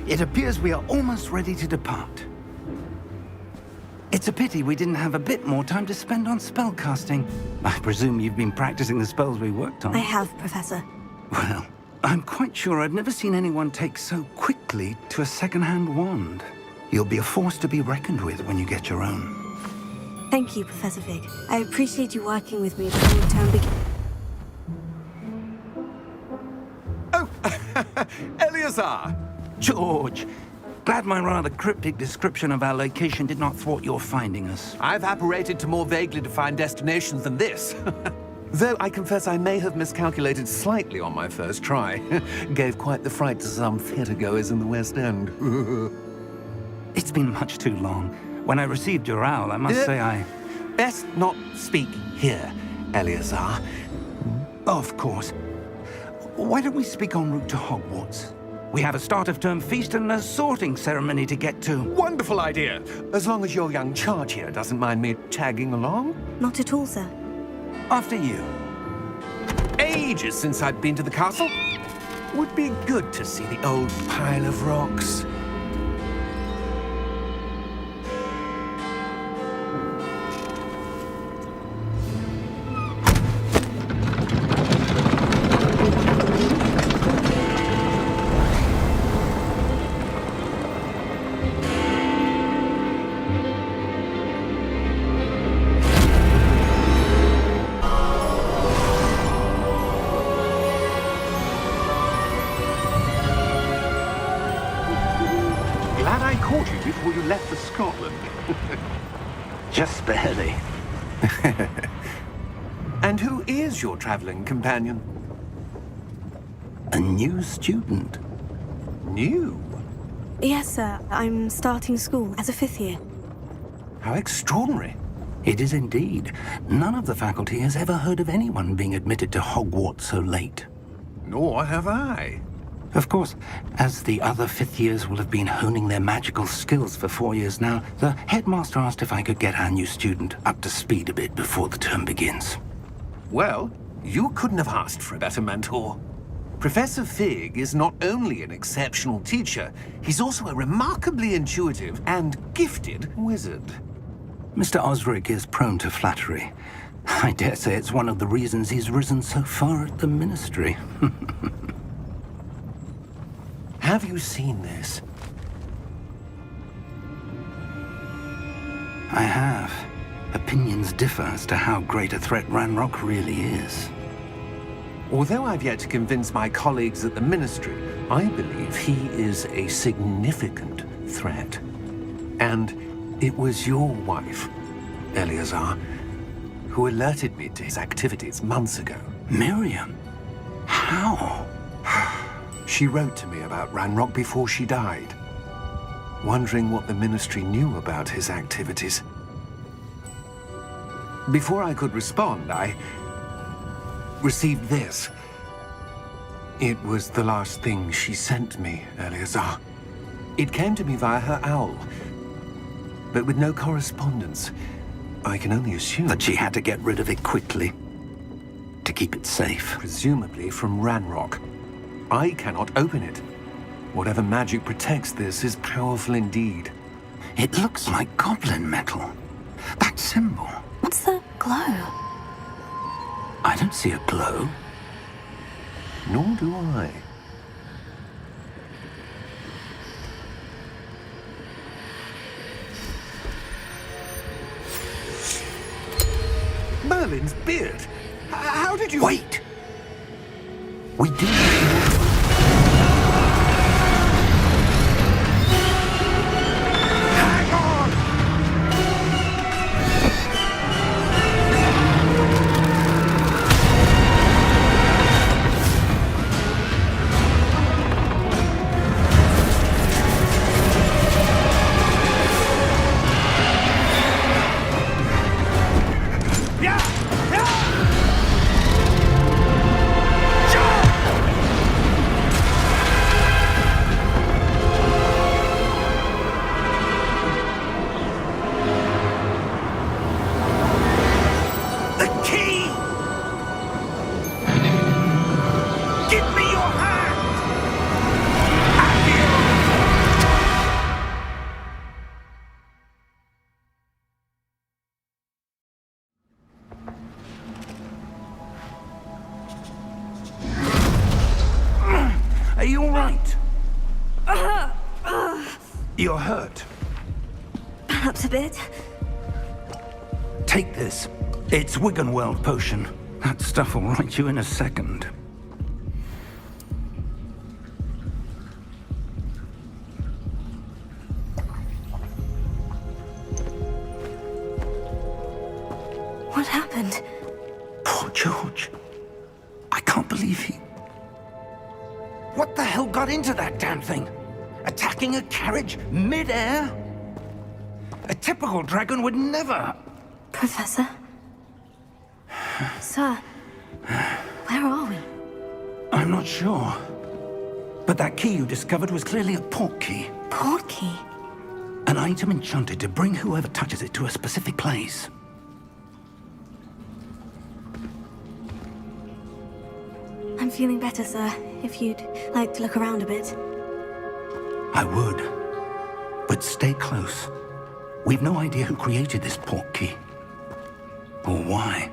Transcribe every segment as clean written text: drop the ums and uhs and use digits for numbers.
It appears we are almost ready to depart. It's a pity we didn't have a bit more time to spend on spellcasting. I presume you've been practicing the spells we worked on. I have, Professor. Well, I'm quite sure I've never seen anyone take so quickly to a second-hand wand. You'll be a force to be reckoned with when you get your own. Thank you, Professor Fig. I appreciate you working with me before the term begins. Oh, Eleazar! George, glad my rather cryptic description of our location did not thwart your finding us. I've apparated to more vaguely defined destinations than this. Though I confess I may have miscalculated slightly on my first try. Gave quite the fright to some theatre-goers in the West End. It's been much too long. When I received your owl, I must say I... Best not speak here, Eleazar. Of course. Why don't we speak en route to Hogwarts? We have a start-of-term feast and a sorting ceremony to get to. Wonderful idea! As long as your young charge here doesn't mind me tagging along. Not at all, sir. After you. Ages since I'd been to the castle. Would be good to see the old pile of rocks. Glad I caught you before you left for Scotland. Just barely. And who is your traveling companion? A new student. New? Yes, sir. I'm starting school as a 5th year. How extraordinary. It is indeed. None of the faculty has ever heard of anyone being admitted to Hogwarts so late. Nor have I. Of course, as the other 5th years will have been honing their magical skills for 4 years now, the headmaster asked if I could get our new student up to speed a bit before the term begins. Well, you couldn't have asked for a better mentor. Professor Fig is not only an exceptional teacher, he's also a remarkably intuitive and gifted wizard. Mr. Osric is prone to flattery. I dare say it's one of the reasons he's risen so far at the ministry. Have you seen this? I have. Opinions differ as to how great a threat Ranrock really is. Although I've yet to convince my colleagues at the ministry, I believe he is a significant threat. And it was your wife, Eleazar, who alerted me to his activities months ago. Miriam? How? She wrote to me about Ranrock before she died, wondering what the ministry knew about his activities. Before I could respond, I received this. It was the last thing she sent me, Eleazar. It came to me via her owl, but with no correspondence. I can only assume That she had to get rid of it quickly, to keep it safe. presumably from Ranrock. I cannot open it. Whatever magic protects this is powerful indeed. It looks like goblin metal. That symbol. What's the glow? I don't see a glow. Nor do I. Merlin's beard! How did you... Wait! We do need more. Hang on! Yeah! Yeah! Jump! You're hurt. Perhaps a bit. Take this. It's Wiggenweld potion. That stuff will right you in a second. What happened? Poor George. I can't believe he... What the hell got into that damn thing? Attacking a carriage mid-air? A typical dragon would never... Professor? Sir, where are we? I'm not sure. But that key you discovered was clearly a port key. Port key? An item enchanted to bring whoever touches it to a specific place. I'm feeling better, sir. If you'd like to look around a bit. I would. But stay close. We've no idea who created this port key. Or why.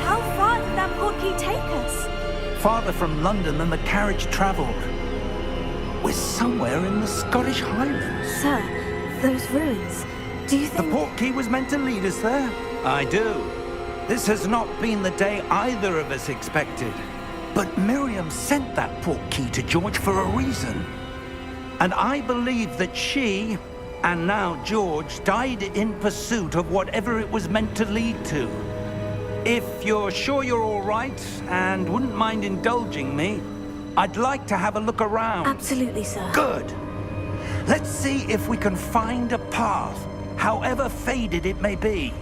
How far did that port key take us? Farther from London than the carriage traveled. We're somewhere in the Scottish Highlands. Sir, those ruins. Do you The think... port key was meant to lead us there? I do. This has not been the day either of us expected. But Miriam sent that port key to George for a reason. And I believe that she, and now George, died in pursuit of whatever it was meant to lead to. If you're sure you're all right, and wouldn't mind indulging me, I'd like to have a look around. Absolutely, sir. Good. Let's see if we can find a path, however faded it may be.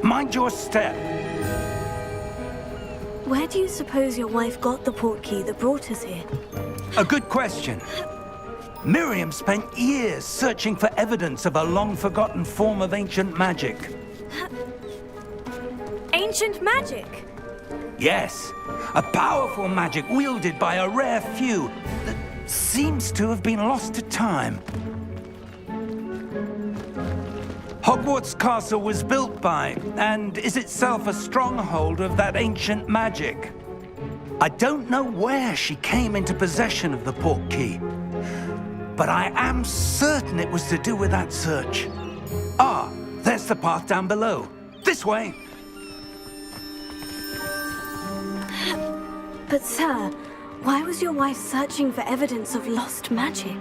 Mind your step. Where do you suppose your wife got the port key that brought us here? A good question. Miriam spent years searching for evidence of a long-forgotten form of ancient magic. Ancient magic? Yes, a powerful magic wielded by a rare few that seems to have been lost to time. Hogwarts Castle was built by, and is itself a stronghold of that ancient magic. I don't know where she came into possession of the port key, but I am certain it was to do with that search. Ah, there's the path down below. This way. But sir, why was your wife searching for evidence of lost magic?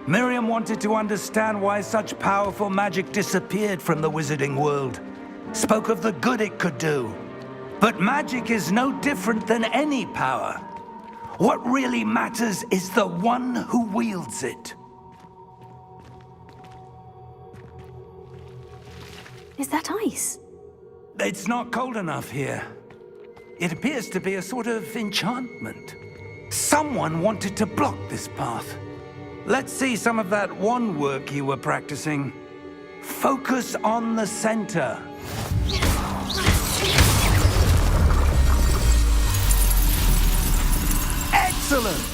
Miriam wanted to understand why such powerful magic disappeared from the wizarding world. Spoke of the good it could do. But magic is no different than any power. What really matters is the one who wields it. Is that ice? It's not cold enough here. It appears to be a sort of enchantment. Someone wanted to block this path. Let's see some of that wand work you were practicing. Focus on the center. Excellent!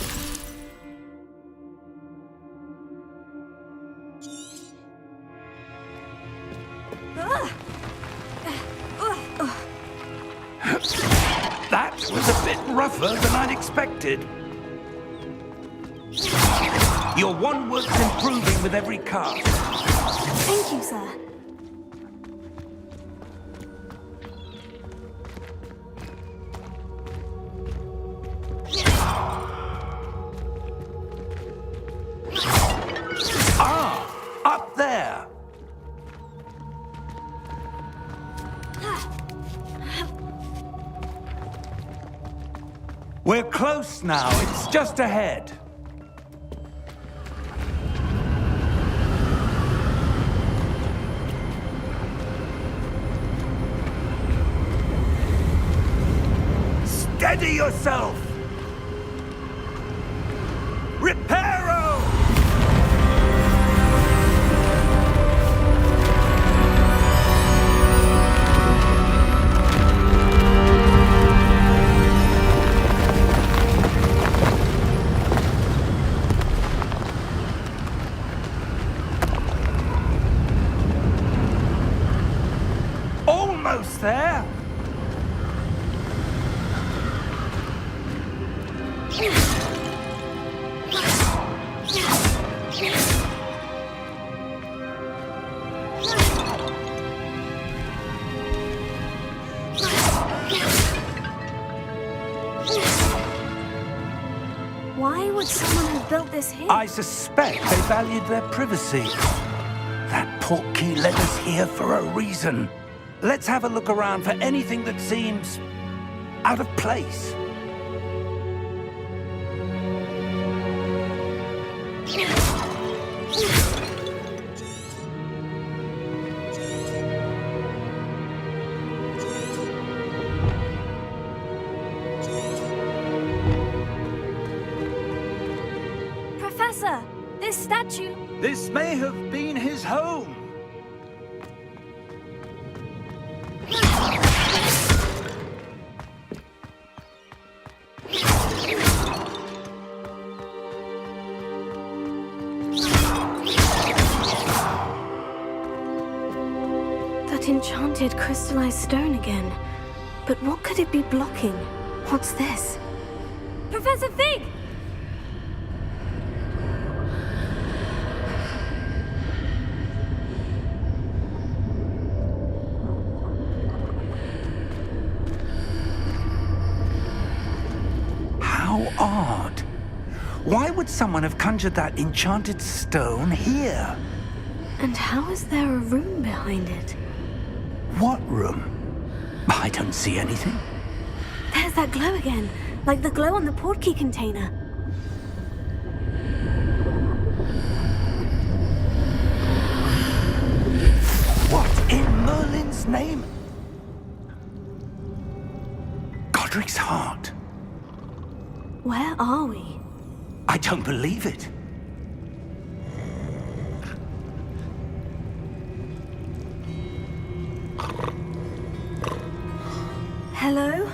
That was a bit rougher than I'd expected. Your wand work's improving with every cast. Thank you, sir. Ah, up there. We're close now. It's just ahead. Steady yourself! Reparo! almost there. Why would someone have built this here? I suspect they valued their privacy. That portkey led us here for a reason. Let's have a look around for anything that seems out of place. Professor, this statue... This may have been his home. That enchanted crystallized stone again. But what could it be blocking? What's this? Professor Fig! How odd. Why would someone have conjured that enchanted stone here? And how is there a room behind it? What room? I don't see anything. There's that glow again, like the glow on the portkey container. What in Merlin's name? Godric's heart. Where are we? I don't believe it. Hello?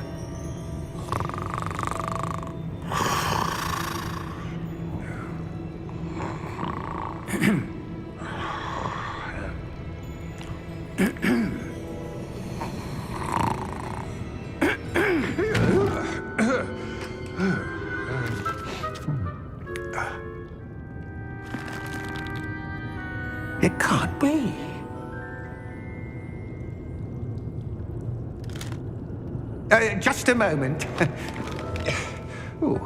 It can't be. Just a moment. Ooh.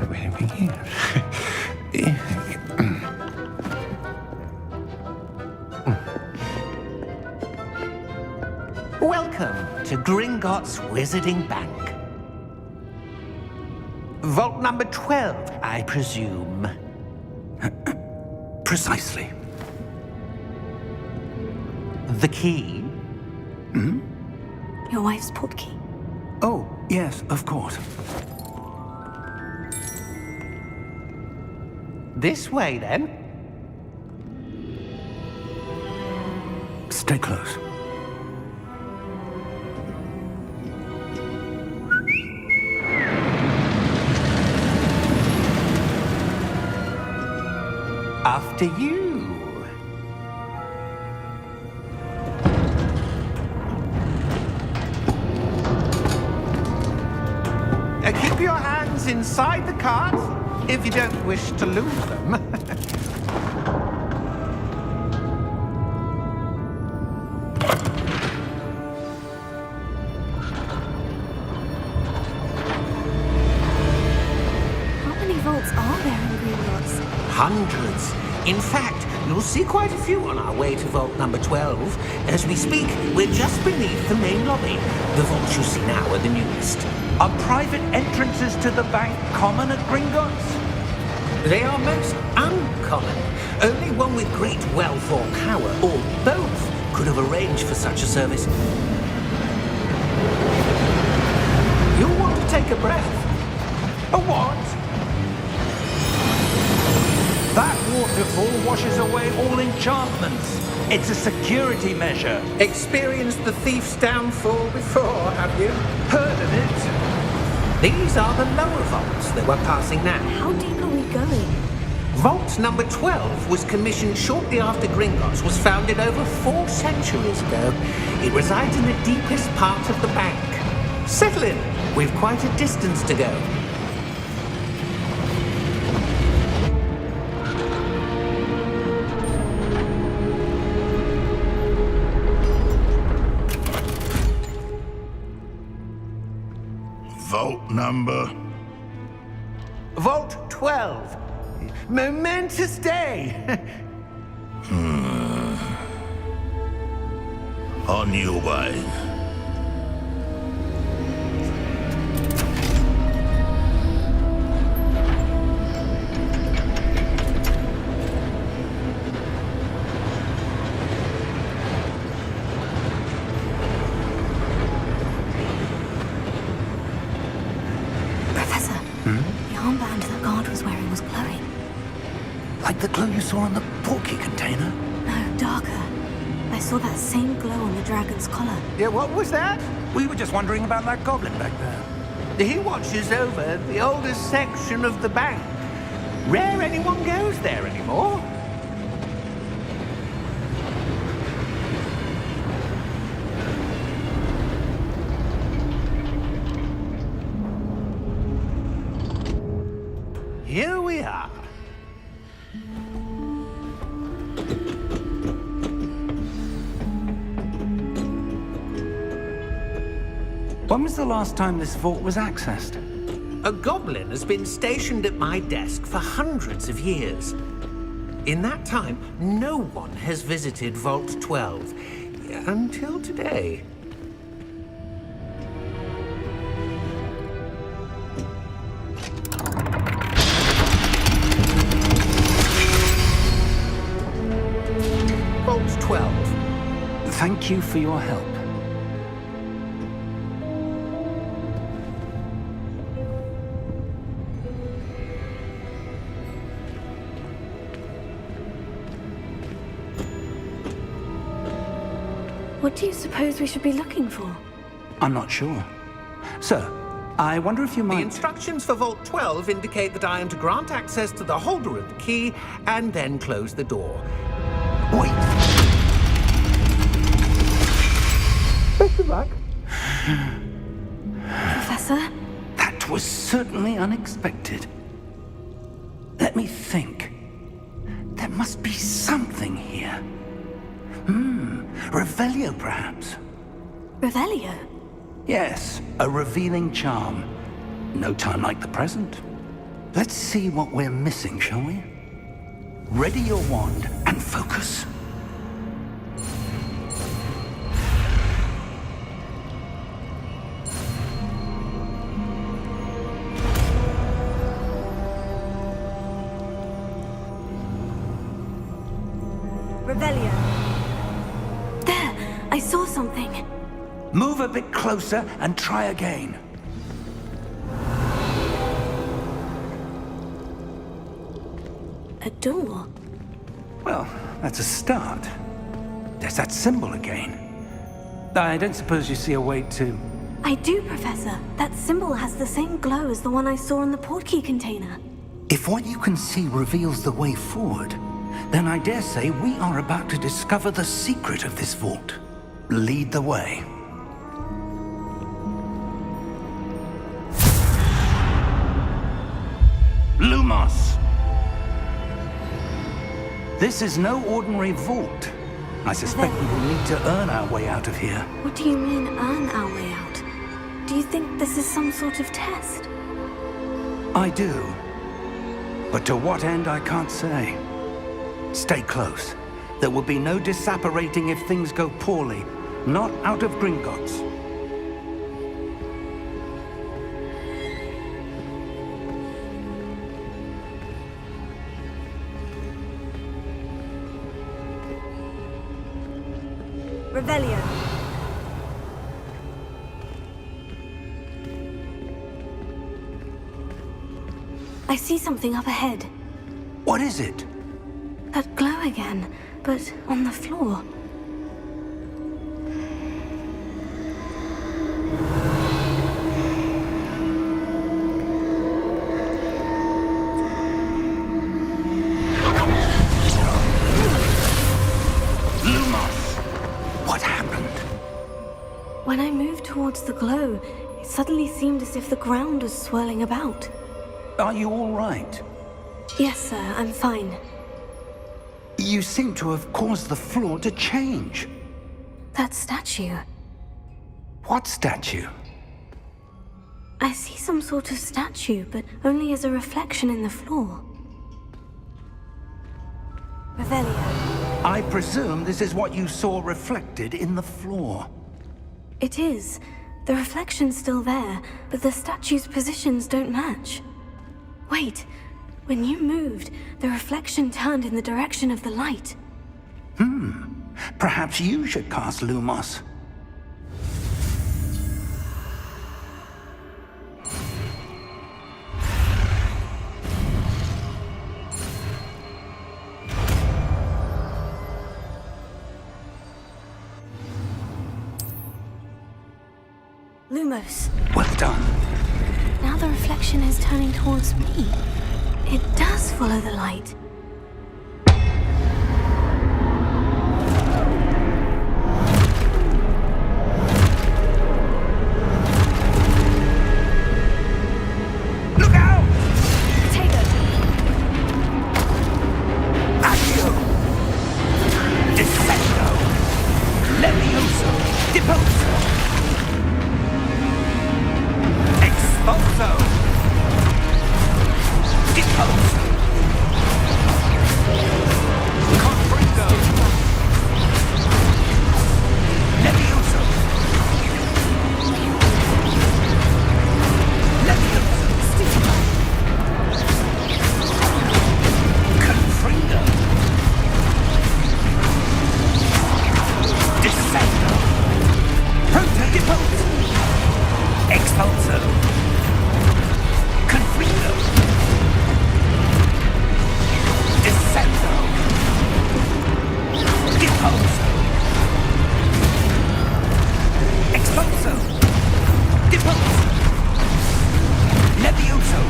Where do we begin? Welcome to Gringotts Wizarding Bank. Vault number 12, I presume. Precisely. The key? Your wife's portkey. Oh, yes, of course. This way, then. Stay close. After you. Keep your hands inside the cart if you don't wish to lose them. How many vaults are there in Gringotts? Hundreds. In fact, you'll see quite a few on our way to vault number 12. As we speak, we're just beneath the main lobby. The vaults you see now are the newest. Are private entrances to the bank common at Gringotts? They are most uncommon. Only one with great wealth or power, or both, could have arranged for such a service. You'll want to take a breath. A what? That waterfall washes away all enchantments. It's a security measure. Experienced the thief's downfall before, have you? Heard of it? These are the lower vaults that we're passing now. How deep are we going? Vault number 12 was commissioned shortly after Gringotts was founded over 4 centuries ago. It resides in the deepest part of the bank. Settle in. We've quite a distance to go. Vault number? Vault 12. Momentous day. On your way. Professor, the armband that guard was wearing was glowing. Like the glow you saw on the portkey container? No, darker. I saw that same glow on the dragon's collar. Yeah, what was that? We were just wondering about that goblin back there. He watches over the oldest section of the bank. Rare anyone goes there anymore. Here we are. When was the last time this vault was accessed? A goblin has been stationed at my desk for hundreds of years. In that time, no one has visited Vault 12 until today. Vault 12. Thank you for your help. What do you suppose we should be looking for? I'm not sure. Sir, I wonder if you The might... instructions for Vault 12 indicate that I am to grant access to the holder of the key and then close the door. Wait! Best of luck. Professor? That was certainly unexpected. Let me think. There must be something here. Revelio, perhaps? Revelio? Yes, a revealing charm. No time like the present. Let's see what we're missing, shall we? Ready your wand and focus. Revelio. There! I saw something. Move a bit closer and try again. A door. Well, that's a start. There's that symbol again. I don't suppose you see a way to... I do, Professor. That symbol has the same glow as the one I saw in the portkey container. If what you can see reveals the way forward, then I dare say we are about to discover the secret of this vault. Lead the way. Lumos! This is no ordinary vault. I suspect we will need to earn our way out of here. What do you mean, earn our way out? Do you think this is some sort of test? I do. But to what end, I can't say. Stay close. There will be no disapparating if things go poorly. Not out of Gringotts. Revelio. I see something up ahead. What is it? That glow again, but on the floor. When I moved towards the glow, it suddenly seemed as if the ground was swirling about. Are you all right? Yes, sir, I'm fine. You seem to have caused the floor to change. That statue. What statue? I see some sort of statue, but only as a reflection in the floor. Revelio. I presume this is what you saw reflected in the floor. It is. The reflection's still there, but the statue's positions don't match. Wait, when you moved, the reflection turned in the direction of the light. Perhaps you should cast Lumos. Lumos. Well done. Now the reflection is turning towards me. It does follow the light. Look out! Potato! Accio! Descendo! Levioso! Deposo! Expulso! Deposo! Confringo! Levioso! Levioso! Confringo! Descendo! Proto Deposo! Expulso! Confringo! Descendo! Deposo! Expulso! Deposo! Levioso!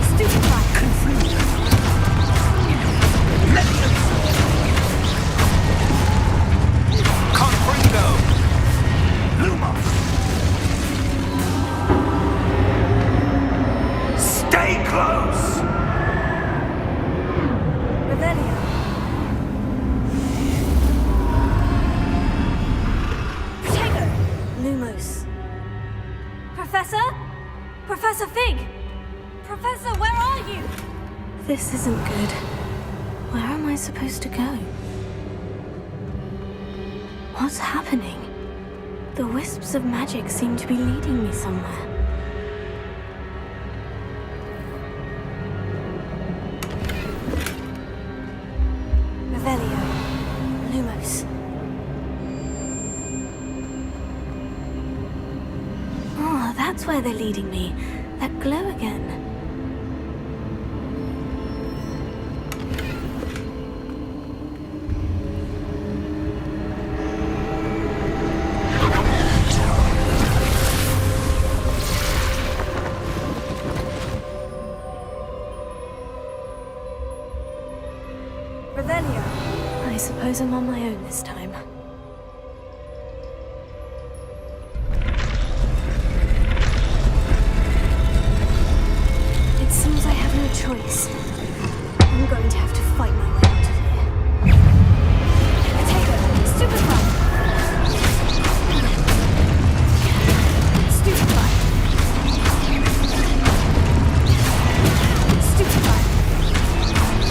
Stupefy! Confringo! Levioso! Confringo! Lumos! Stay close! Revelio. Potato! Lumos. Professor? Professor Fig! Professor, where are you? This isn't good. Where am I supposed to go? What's happening? The wisps of magic seem to be leading me somewhere. Revelio. Lumos. Oh, that's where they're leading me. That glow again. Revelio. I suppose I'm on my own this time. It seems I have no choice. I'm going to have to fight my way out of here. Potato! Stupefy! Stupefy! Stupefy! Potato!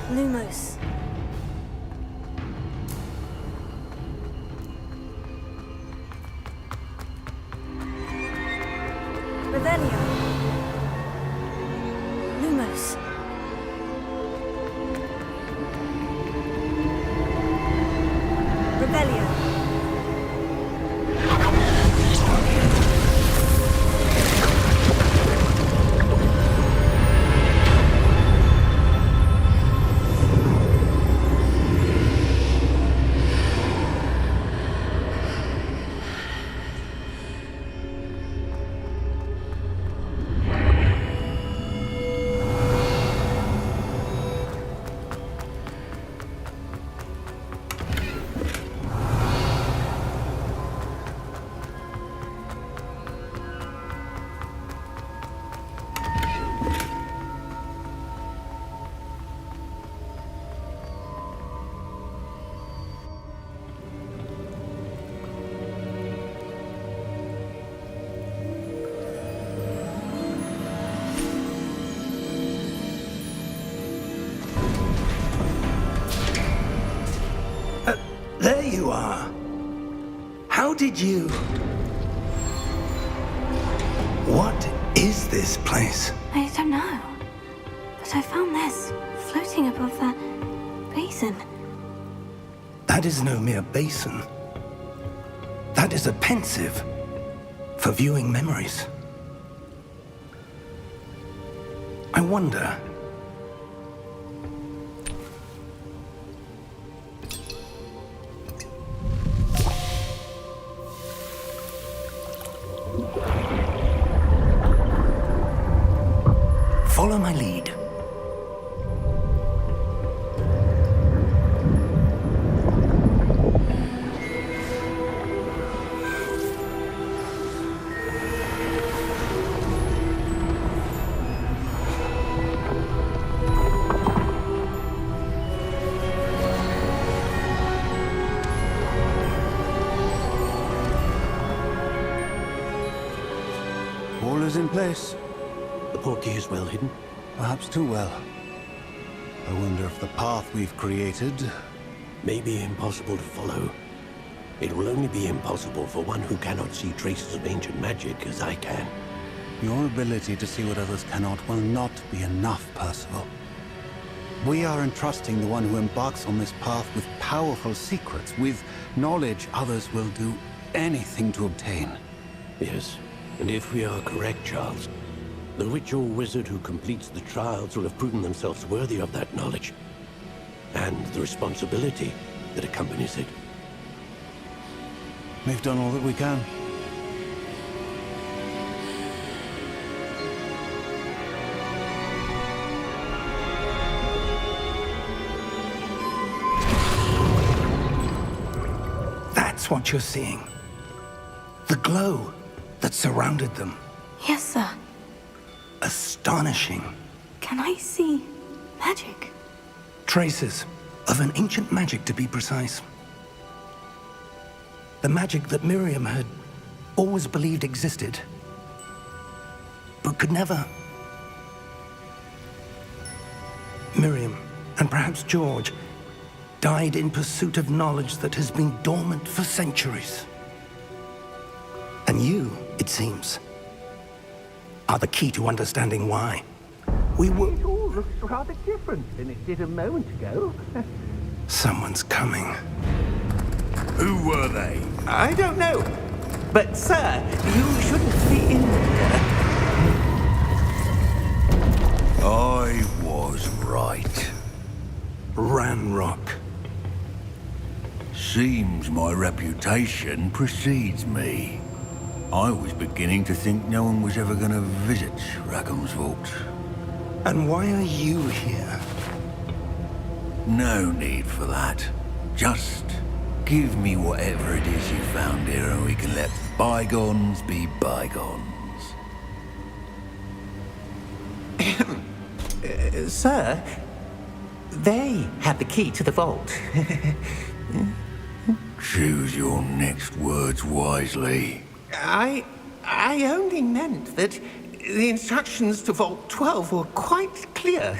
Lumos. Revelio. Lumos. Revelio. There you are. How did you... What is this place? I don't know. But I found this floating above that basin. That is no mere basin. That is a pensive for viewing memories. I wonder... Follow my lead. All is in place. The portkey is well hidden. Perhaps too well. I wonder if the path we've created... May be impossible to follow. It will only be impossible for one who cannot see traces of ancient magic as I can. Your ability to see what others cannot will not be enough, Percival. We are entrusting the one who embarks on this path with powerful secrets, with knowledge others will do anything to obtain. Yes, and if we are correct, Charles, the witch or wizard who completes the trials will have proven themselves worthy of that knowledge, and the responsibility that accompanies it. We've done all that we can. That's what you're seeing. The glow that surrounded them. Yes, sir. Astonishing. Can I see magic? Traces of an ancient magic, to be precise. The magic that Miriam had always believed existed, but could never. Miriam, and perhaps George, died in pursuit of knowledge that has been dormant for centuries. And you, it seems, are the key to understanding why. We were... It all looks rather different than it did a moment ago. Someone's coming. Who were they? I don't know. But, sir, you shouldn't be in here. I was right. Ranrock. Seems my reputation precedes me. I was beginning to think no one was ever going to visit Rackham's vault. And why are you here? No need for that. Just give me whatever it is you found here and we can let bygones be bygones. Sir, they had the key to the vault. Choose your next words wisely. I only meant that the instructions to Vault 12 were quite clear.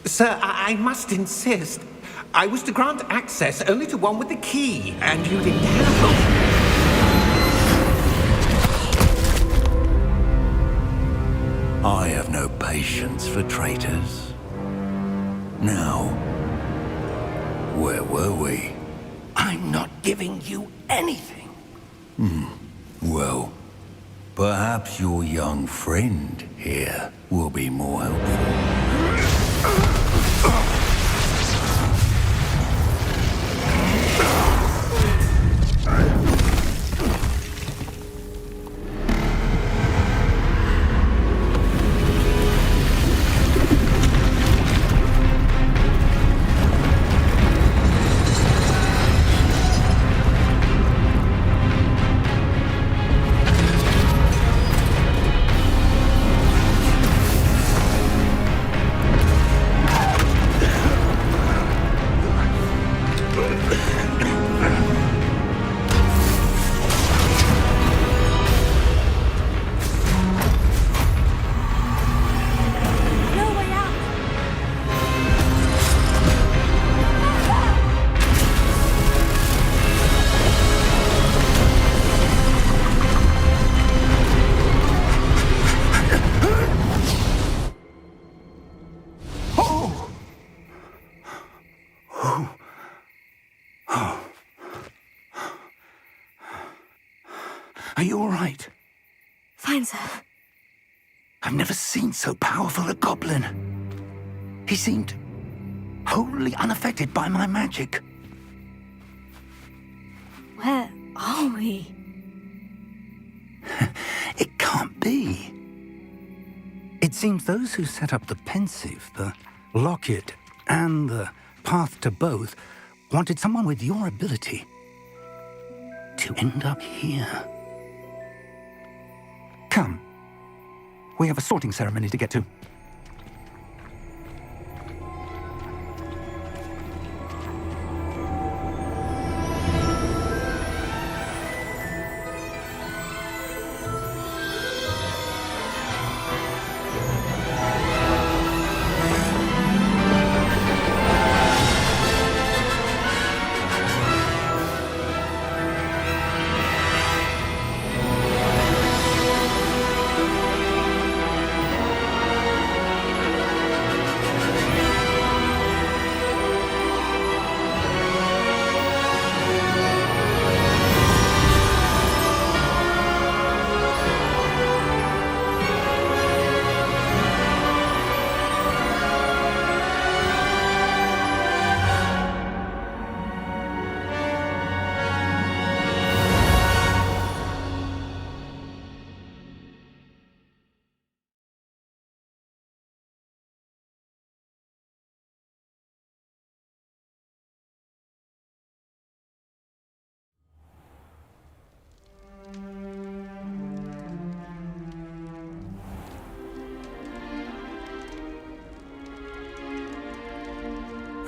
Sir, I must insist. I was to grant access only to one with the key, and you didn't have. I have no patience for traitors. Now, where were we? I'm not giving you anything. Well, perhaps your young friend here will be more helpful. No way out. Are you all right? Fine, sir. I've never seen so powerful a goblin. He seemed wholly unaffected by my magic. Where are we? It can't be. It seems those who set up the pensive, the locket, and the path to both wanted someone with your ability to end up here. Come. We have a sorting ceremony to get to.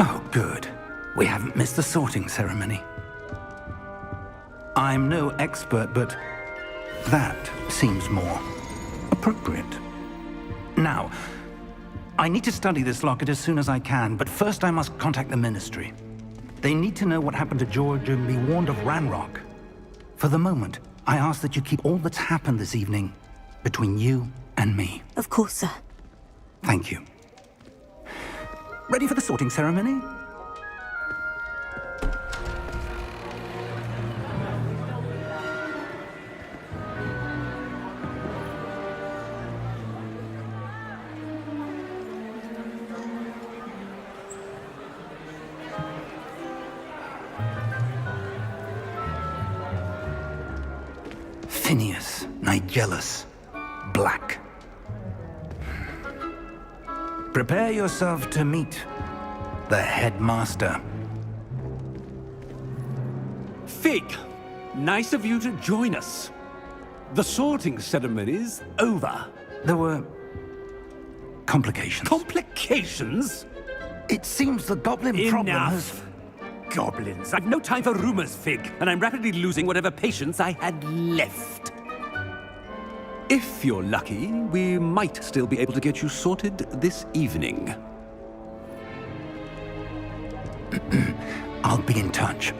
Oh, good. We haven't missed the sorting ceremony. I'm no expert, but that seems more appropriate. Now, I need to study this locket as soon as I can, but first I must contact the Ministry. They need to know what happened to George and be warned of Ranrock. For the moment, I ask that you keep all that's happened this evening between you and me. Of course, sir. Thank you. Ready for the sorting ceremony? Phineas, Nigellus, Black. Prepare yourself to meet the headmaster. Fig, nice of you to join us. The sorting ceremony's over. There were complications. Complications? It seems the goblin problem has... Enough. Goblins. I've no time for rumors, Fig, and I'm rapidly losing whatever patience I had left. If you're lucky, we might still be able to get you sorted this evening. I'll be in touch.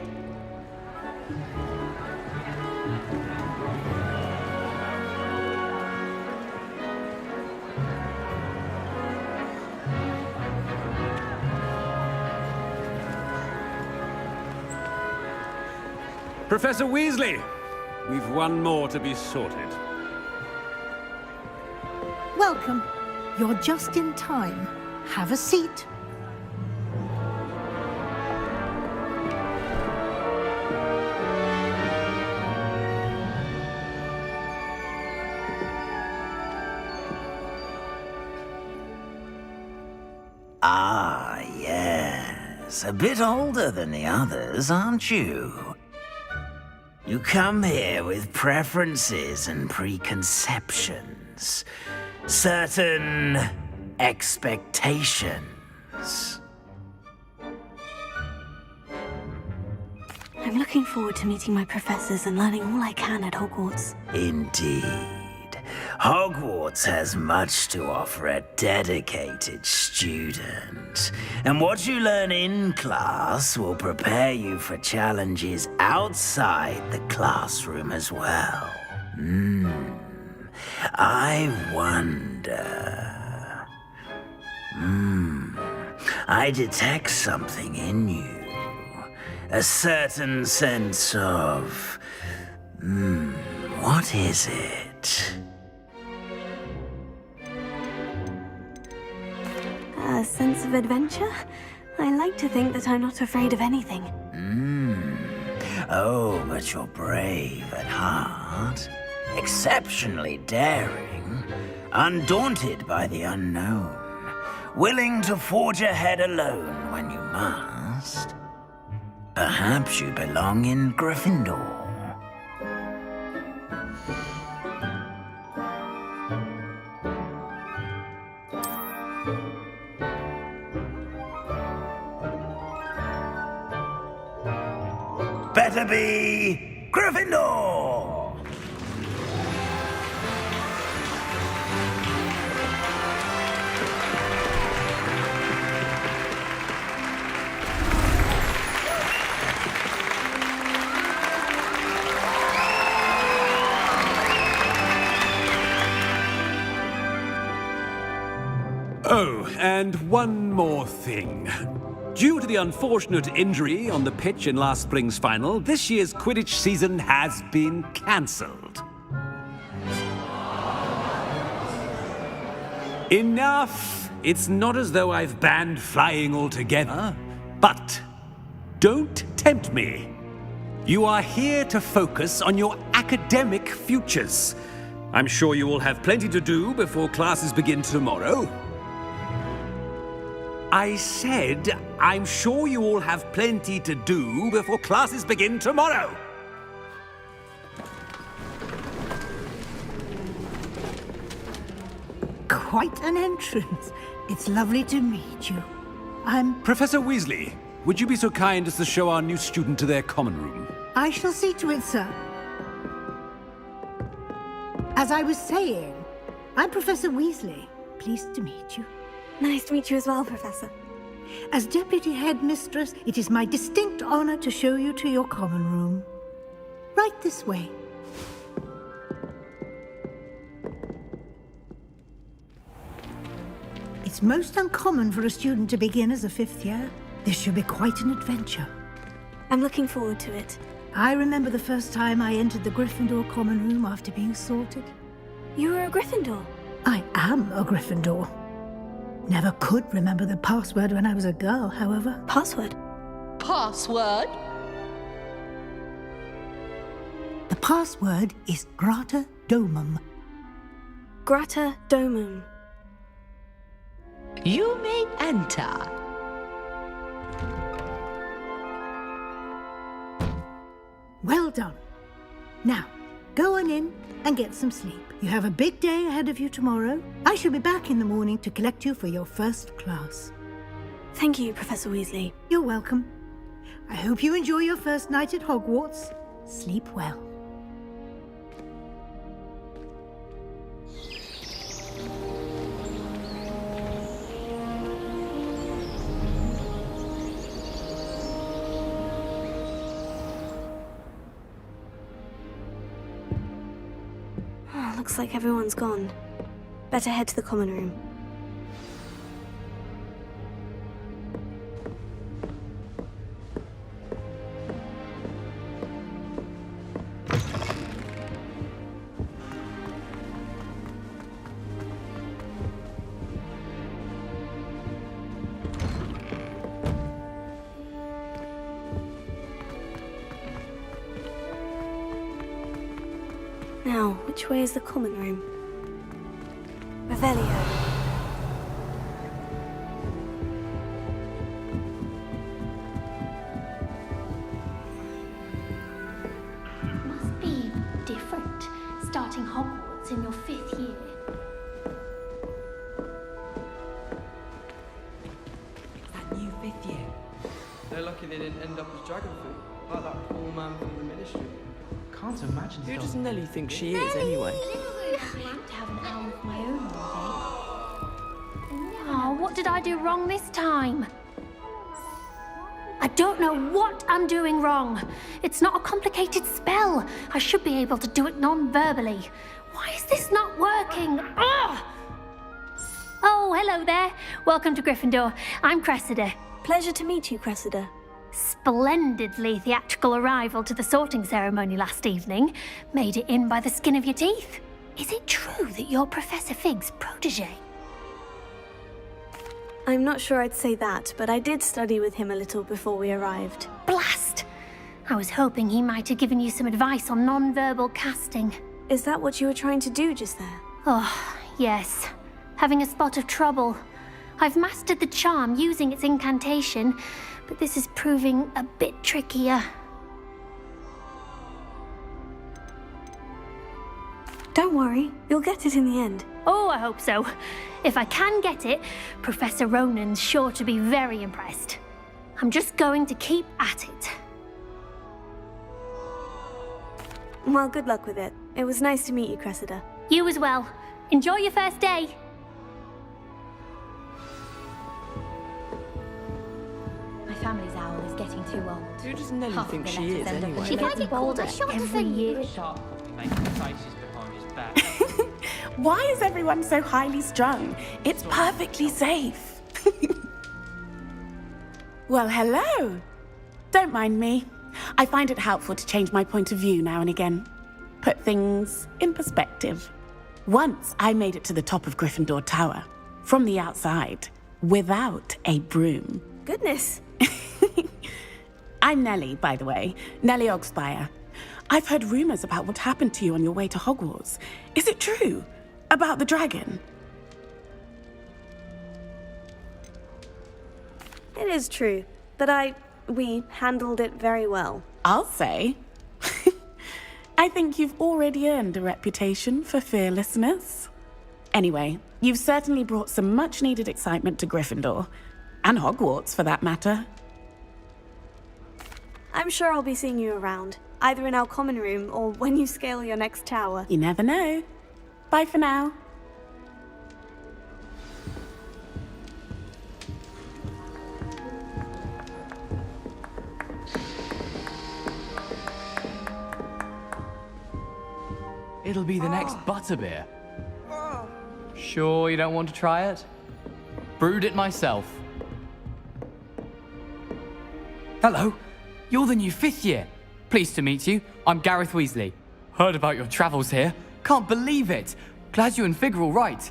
Professor Weasley! We've one more to be sorted. Welcome. You're just in time. Have a seat. Ah, yes. A bit older than the others, aren't you? You come here with preferences and preconceptions. Certain expectations. I'm looking forward to meeting my professors and learning all I can at Hogwarts. Indeed. Hogwarts has much to offer a dedicated student. And what you learn in class will prepare you for challenges outside the classroom as well. I wonder... I detect something in you. A certain sense of... what is it? A sense of adventure? I like to think that I'm not afraid of anything. Oh, but you're brave at heart. Exceptionally daring. Undaunted by the unknown. Willing to forge ahead alone when you must. Perhaps you belong in Gryffindor. Better be Gryffindor! Oh, and one more thing. Due to the unfortunate injury on the pitch in last spring's final, this year's Quidditch season has been cancelled. Enough! It's not as though I've banned flying altogether, but don't tempt me. You are here to focus on your academic futures. I'm sure you will have plenty to do before classes begin tomorrow. I said, I'm sure you all have plenty to do before classes begin tomorrow. Quite an entrance. It's lovely to meet you. I'm... Professor Weasley, would you be so kind as to show our new student to their common room? I shall see to it, sir. As I was saying, I'm Professor Weasley. Pleased to meet you. Nice to meet you as well, Professor. As Deputy Headmistress, it is my distinct honor to show you to your common room. Right this way. It's most uncommon for a student to begin as a fifth year. This should be quite an adventure. I'm looking forward to it. I remember the first time I entered the Gryffindor common room after being sorted. You were a Gryffindor? I am a Gryffindor. Never could remember the password when I was a girl, however. Password? Password? The password is Grata Domum. Grata Domum. You may enter. Well done. Now, go on in and get some sleep. You have a big day ahead of you tomorrow. I shall be back in the morning to collect you for your first class. Thank you, Professor Weasley. You're welcome. I hope you enjoy your first night at Hogwarts. Sleep well. Looks like everyone's gone. Better head to the common room. Now, which way is the common room? Revelio. Must be different, starting Hogwarts in your 5th year. That new 5th year. They're lucky they didn't end up as dragon fruit, like that poor man from the ministry. Can't imagine. Who does Nelly think she is, anyway? I like to have an owl of my own one day. Oh, what did I do wrong this time? I don't know what I'm doing wrong. It's not a complicated spell. I should be able to do it non-verbally. Why is this not working? Ugh! Oh, hello there. Welcome to Gryffindor. I'm Cressida. Pleasure to meet you, Cressida. Splendidly theatrical arrival to the sorting ceremony last evening. Made it in by the skin of your teeth. Is it true that you're Professor Fig's protege? I'm not sure I'd say that, but I did study with him a little before we arrived. Blast! I was hoping he might have given you some advice on non-verbal casting. Is that what you were trying to do just there? Oh, yes. Having a spot of trouble. I've mastered the charm using its incantation, but this is proving a bit trickier. Don't worry, you'll get it in the end. Oh, I hope so. If I can get it, Professor Ronan's sure to be very impressed. I'm just going to keep at it. Well, good luck with it. It was nice to meet you, Cressida. You as well. Enjoy your first day. My family's owl is getting too old. Who does Nelly Half think of the she is, letters end up anyway? in She red gets bolder every year. Why is everyone so highly strung? It's perfectly safe. Well, hello. Don't mind me. I find it helpful to change my point of view now and again. Put things in perspective. Once I made it to the top of Gryffindor Tower, from the outside, without a broom. Goodness. I'm Nellie, by the way. Nellie Ogspire. I've heard rumors about what happened to you on your way to Hogwarts. Is it true? About the dragon? It is true, but we handled it very well. I'll say. I think you've already earned a reputation for fearlessness. Anyway, you've certainly brought some much-needed excitement to Gryffindor. And Hogwarts, for that matter. I'm sure I'll be seeing you around, either in our common room or when you scale your next tower. You never know. Bye for now. It'll be the next butterbeer. Sure you don't want to try it? Brewed it myself. Hello, you're the new 5th year. Pleased to meet you. I'm Gareth Weasley. Heard about your travels here. Can't believe it. Glad you and Fig are all right.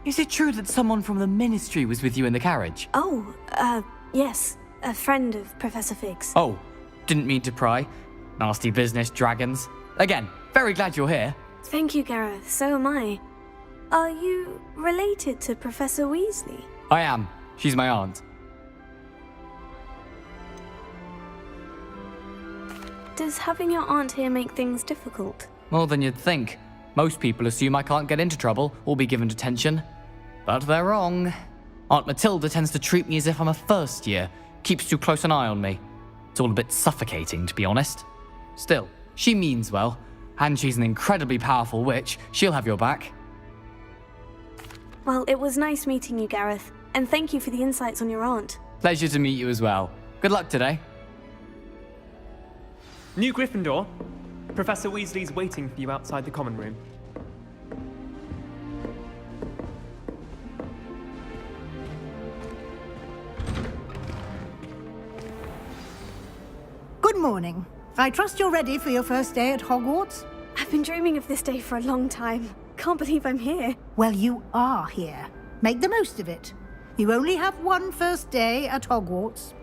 Is it true that someone from the Ministry was with you in the carriage? Oh, yes. A friend of Professor Fig's. Oh, didn't mean to pry. Nasty business, dragons. Again, very glad you're here. Thank you, Gareth. So am I. Are you related to Professor Weasley? I am. She's my aunt. Does having your aunt here make things difficult? More than you'd think. Most people assume I can't get into trouble or be given detention. But they're wrong. Aunt Matilda tends to treat me as if I'm a first year, keeps too close an eye on me. It's all a bit suffocating, to be honest. Still, she means well, and she's an incredibly powerful witch. She'll have your back. Well, it was nice meeting you, Gareth, and thank you for the insights on your aunt. Pleasure to meet you as well. Good luck today. New Gryffindor, Professor Weasley's waiting for you outside the common room. morning. I trust you're ready for your first day at Hogwarts? I've been dreaming of this day for a long time. Can't believe I'm here. Well, you are here. Make the most of it. You only have one first day at Hogwarts.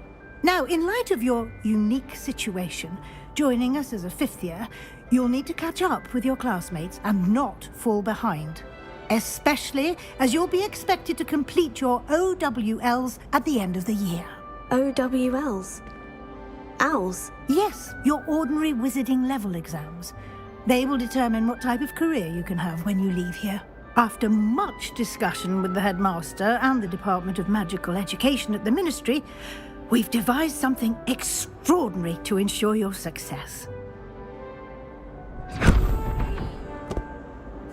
Now, in light of your unique situation, joining us as a fifth year, you'll need to catch up with your classmates and not fall behind. Especially as you'll be expected to complete your OWLs at the end of the year. OWLs? Owls? Yes, your ordinary wizarding level exams. They will determine what type of career you can have when you leave here. After much discussion with the headmaster and the Department of Magical Education at the Ministry, we've devised something extraordinary to ensure your success.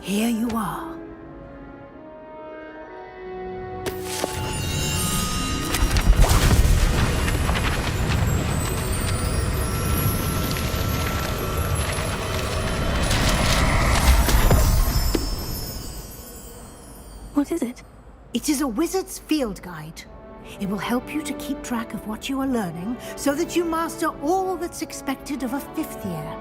Here you are. What is it? It is a wizard's field guide. It will help you to keep track of what you are learning so that you master all that's expected of a fifth year.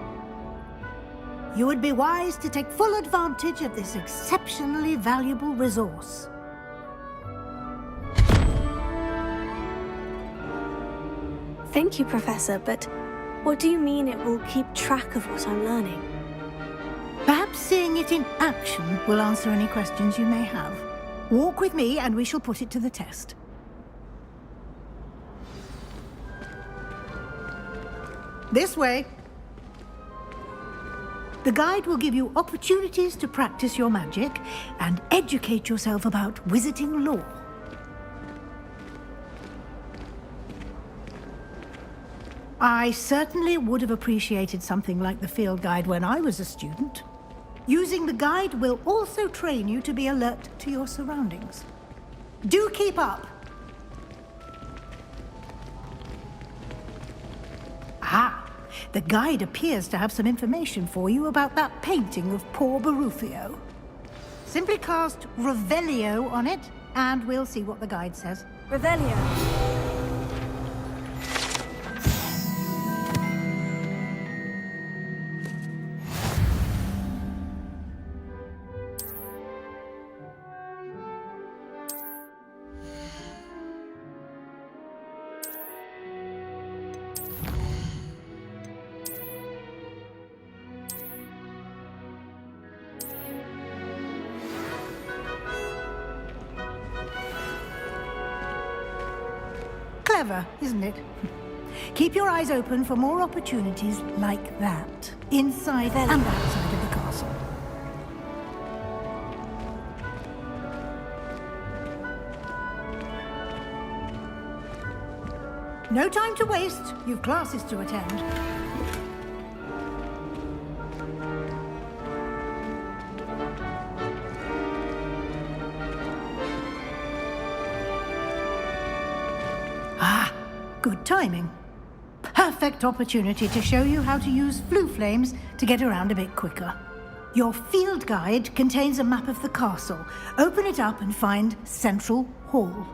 You would be wise to take full advantage of this exceptionally valuable resource. Thank you, Professor, but what do you mean it will keep track of what I'm learning? Perhaps seeing it in action will answer any questions you may have. Walk with me and we shall put it to the test. This way. The guide will give you opportunities to practice your magic and educate yourself about wizarding lore. I certainly would have appreciated something like the field guide when I was a student. Using the guide will also train you to be alert to your surroundings. Do keep up! Ah, the guide appears to have some information for you about that painting of poor Barufio. Simply cast Revelio on it, and we'll see what the guide says. Revelio. Clever, isn't it? Keep your eyes open for more opportunities like that, inside and outside of the castle. No time to waste. You've classes to attend. Ah, good timing. Perfect opportunity to show you how to use flue flames to get around a bit quicker. Your field guide contains a map of the castle. Open it up and find Central Hall.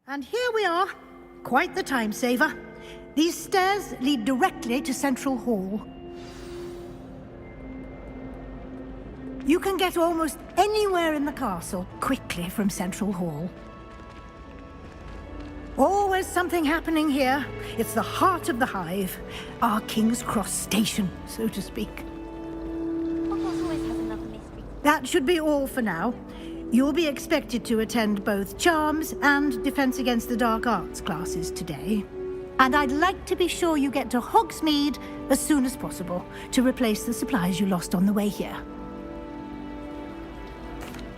And here we are. Quite the time saver. These stairs lead directly to Central Hall. You can get almost anywhere in the castle quickly from Central Hall. Always something happening here. It's the heart of the hive. Our King's Cross station, so to speak. Hogwarts always has another mystery. That should be all for now. You'll be expected to attend both Charms and Defense Against the Dark Arts classes today. And I'd like to be sure you get to Hogsmeade as soon as possible to replace the supplies you lost on the way here.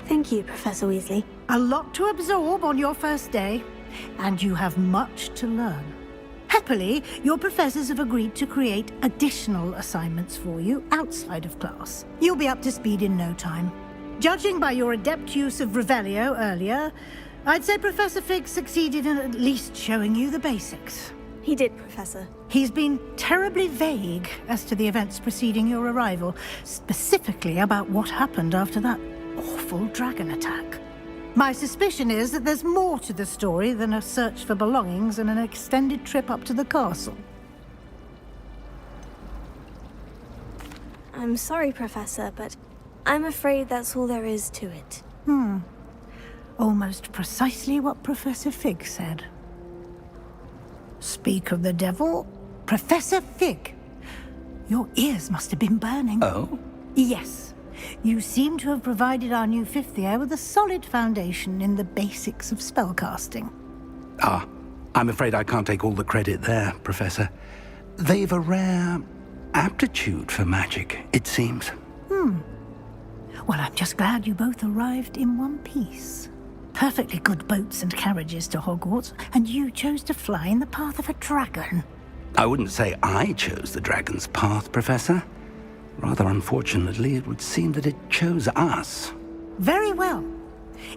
Thank you, Professor Weasley. A lot to absorb on your first day, and you have much to learn. Happily, your professors have agreed to create additional assignments for you outside of class. You'll be up to speed in no time. Judging by your adept use of Revelio earlier, I'd say Professor Fig succeeded in at least showing you the basics. He did, Professor. He's been terribly vague as to the events preceding your arrival, specifically about what happened after that awful dragon attack. My suspicion is that there's more to the story than a search for belongings and an extended trip up to the castle. I'm sorry, Professor, but I'm afraid that's all there is to it. Almost precisely what Professor Fig said. Speak of the devil, Professor Fig. Your ears must have been burning. Oh? Yes. You seem to have provided our new fifth year with a solid foundation in the basics of spellcasting. Ah, I'm afraid I can't take all the credit there, Professor. They've a rare aptitude for magic, it seems. Well, I'm just glad you both arrived in one piece. Perfectly good boats and carriages to Hogwarts, and you chose to fly in the path of a dragon. I wouldn't say I chose the dragon's path, Professor. Rather unfortunately, it would seem that it chose us. Very well.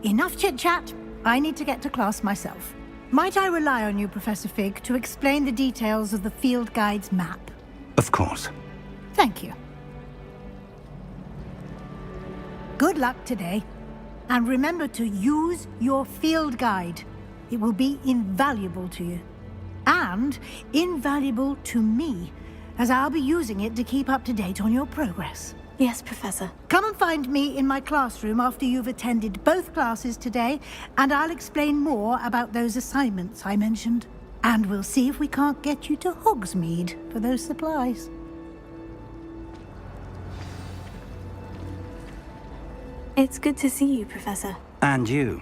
Enough chit-chat. I need to get to class myself. Might I rely on you, Professor Fig, to explain the details of the field guide's map? Of course. Thank you. Good luck today. And remember to use your field guide. It will be invaluable to you. And invaluable to me, as I'll be using it to keep up to date on your progress. Yes, Professor. Come and find me in my classroom after you've attended both classes today, and I'll explain more about those assignments I mentioned. And we'll see if we can't get you to Hogsmeade for those supplies. It's good to see you, Professor. And you.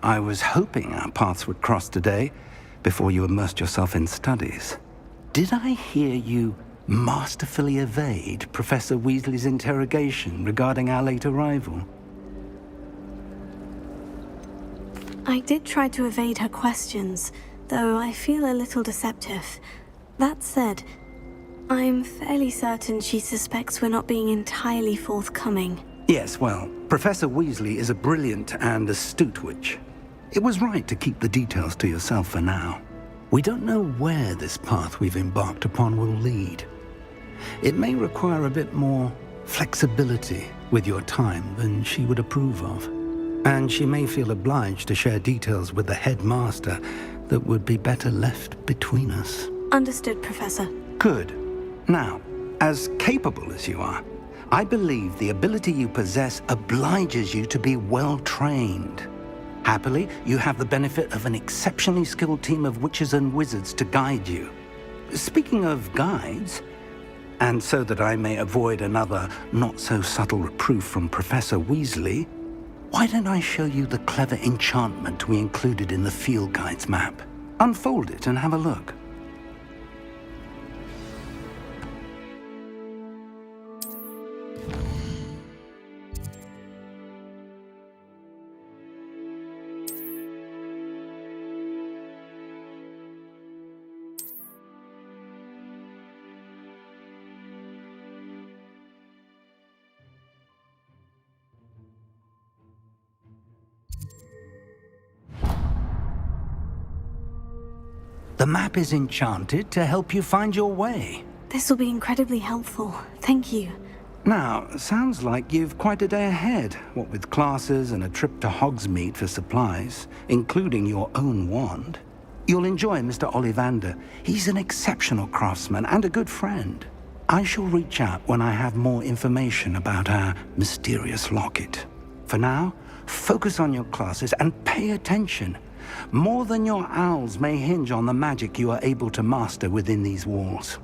I was hoping our paths would cross today, before you immersed yourself in studies. Did I hear you masterfully evade Professor Weasley's interrogation regarding our late arrival? I did try to evade her questions, though I feel a little deceptive. That said, I'm fairly certain she suspects we're not being entirely forthcoming. Yes, well, Professor Weasley is a brilliant and astute witch. It was right to keep the details to yourself for now. We don't know where this path we've embarked upon will lead. It may require a bit more flexibility with your time than she would approve of. And she may feel obliged to share details with the headmaster that would be better left between us. Understood, Professor. Good. Now, as capable as you are, I believe the ability you possess obliges you to be well trained. Happily, you have the benefit of an exceptionally skilled team of witches and wizards to guide you. Speaking of guides, and so that I may avoid another not-so-subtle reproof from Professor Weasley, why don't I show you the clever enchantment we included in the field guide's map? Unfold it and have a look. The map is enchanted to help you find your way. This will be incredibly helpful. Thank you. Now, sounds like you've quite a day ahead, what with classes and a trip to Hogsmeade for supplies, including your own wand. You'll enjoy Mr. Ollivander. He's an exceptional craftsman and a good friend. I shall reach out when I have more information about our mysterious locket. For now, focus on your classes and pay attention. More than your owls may hinge on the magic you are able to master within these walls.